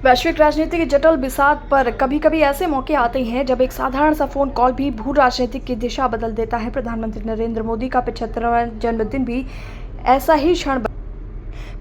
वैश्विक राजनीति की जटिल बिसात पर कभी कभी ऐसे मौके आते हैं जब एक साधारण सा फोन कॉल भी भू राजनीति की दिशा बदल देता है। प्रधानमंत्री नरेंद्र मोदी का 75वां जन्मदिन भी ऐसा ही क्षण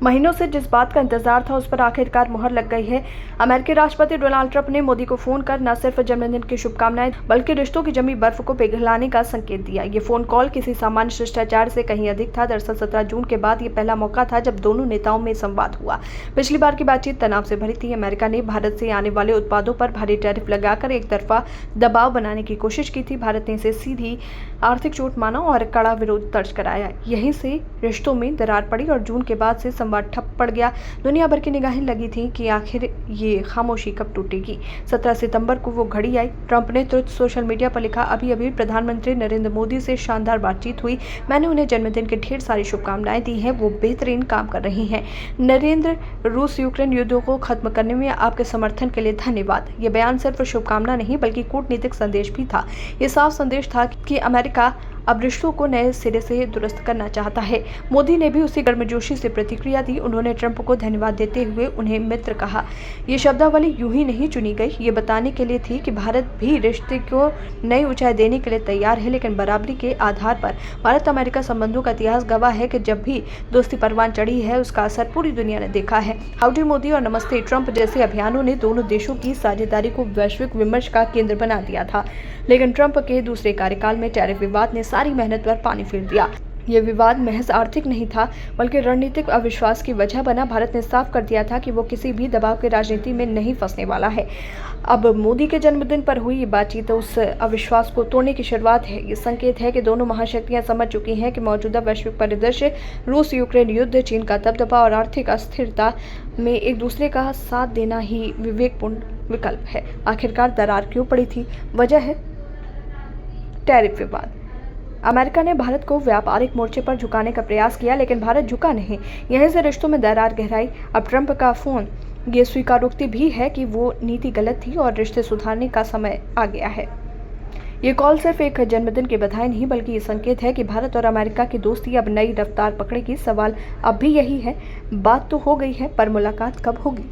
महीनों से जिस बात का इंतजार था उस पर आखिरकार मुहर लग गई है। अमेरिकी राष्ट्रपति डोनाल्ड ट्रंप ने मोदी को फोन कर न सिर्फ जन्मदिन की शुभकामनाएं बल्कि रिश्तों की जमी बर्फ को पिघलाने का संकेत दिया। ये फोन कॉल किसी सामान्य शिष्टाचार से कहीं अधिक था। दरअसल 17 जून के बाद ये पहला मौका था जब दोनों नेताओं में संवाद हुआ। पिछली बार की बातचीत तनाव से भरी थी। अमेरिका ने भारत से आने वाले उत्पादों पर भारी टैरिफ लगाकर एक तरफा दबाव बनाने की कोशिश की थी। भारत ने इसे सीधी आर्थिक चोट माना और कड़ा विरोध दर्ज कराया। यहीं से रिश्तों में दरार पड़ी और जून के बाद से संवाद ठप पड़ गया। दुनिया भर की निगाहें लगी थी कि आखिर ये खामोशी कब टूटेगी। 17 सितंबर को वो घड़ी आई। ट्रंप ने तुरंत सोशल मीडिया पर लिखा, अभी अभी प्रधानमंत्री नरेंद्र मोदी से शानदार बातचीत हुई। मैंने उन्हें जन्मदिन की ढेर सारी शुभकामनाएं दी हैं। वो बेहतरीन काम कर रही हैं। नरेंद्र, रूस यूक्रेन युद्ध को खत्म करने में आपके समर्थन के लिए धन्यवाद। ये बयान सिर्फ शुभकामना नहीं बल्कि कूटनीतिक संदेश भी था। ये साफ संदेश था कि अमेरिका अब रिश्तों को नए सिरे से दुरुस्त करना चाहता है। मोदी ने भी उसी गर्मजोशी से प्रतिक्रिया दी। उन्होंने ट्रंप को धन्यवाद देते हुए उन्हें मित्र कहा। ये शब्दावली यूं ही नहीं चुनी गई, ये बताने के लिए थी कि भारत भी रिश्ते को नई ऊंचाई देने के लिए तैयार है, लेकिन बराबरी के आधार पर। भारत अमेरिका संबंधों का इतिहास गवाह है कि जब भी दोस्ती परवान चढ़ी है उसका असर पूरी दुनिया ने देखा है। हाउडी मोदी और नमस्ते ट्रंप जैसे अभियानों ने दोनों देशों की साझेदारी को वैश्विक विमर्श का केंद्र बना दिया था, लेकिन ट्रंप के दूसरे कार्यकाल में टैरिफ विवाद ने सारी मेहनत पर पानी फेर दिया। ये विवाद महज आर्थिक नहीं था बल्कि रणनीतिक अविश्वास की वजह बना। भारत ने साफ कर दिया था कि वो किसी भी दबाव की राजनीति में नहीं फंसने वाला है। अब मोदी के जन्मदिन पर हुई ये बातचीत उस अविश्वास को तोड़ने की शुरुआत है। ये संकेत है कि दोनों महाशक्तियां समझ चुकी हैं कि मौजूदा वैश्विक परिदृश्य, रूस यूक्रेन युद्ध, चीन का दबदबा और आर्थिक अस्थिरता में एक दूसरे का साथ देना ही विवेकपूर्ण विकल्प है। आखिरकार दरार क्यों पड़ी थी? वजह है टैरिफ विवाद। अमेरिका ने भारत को व्यापारिक मोर्चे पर झुकाने का प्रयास किया, लेकिन भारत झुका नहीं। यहीं से रिश्तों में दरार गहराई। अब ट्रंप का फोन ये स्वीकारोक्ति भी है कि वो नीति गलत थी और रिश्ते सुधारने का समय आ गया है। ये कॉल सिर्फ एक जन्मदिन की बधाई नहीं बल्कि ये संकेत है कि भारत और अमेरिका की दोस्ती अब नई रफ्तार पकड़ेगी। सवाल अब भी यही है, बात तो हो गई है पर मुलाकात कब होगी?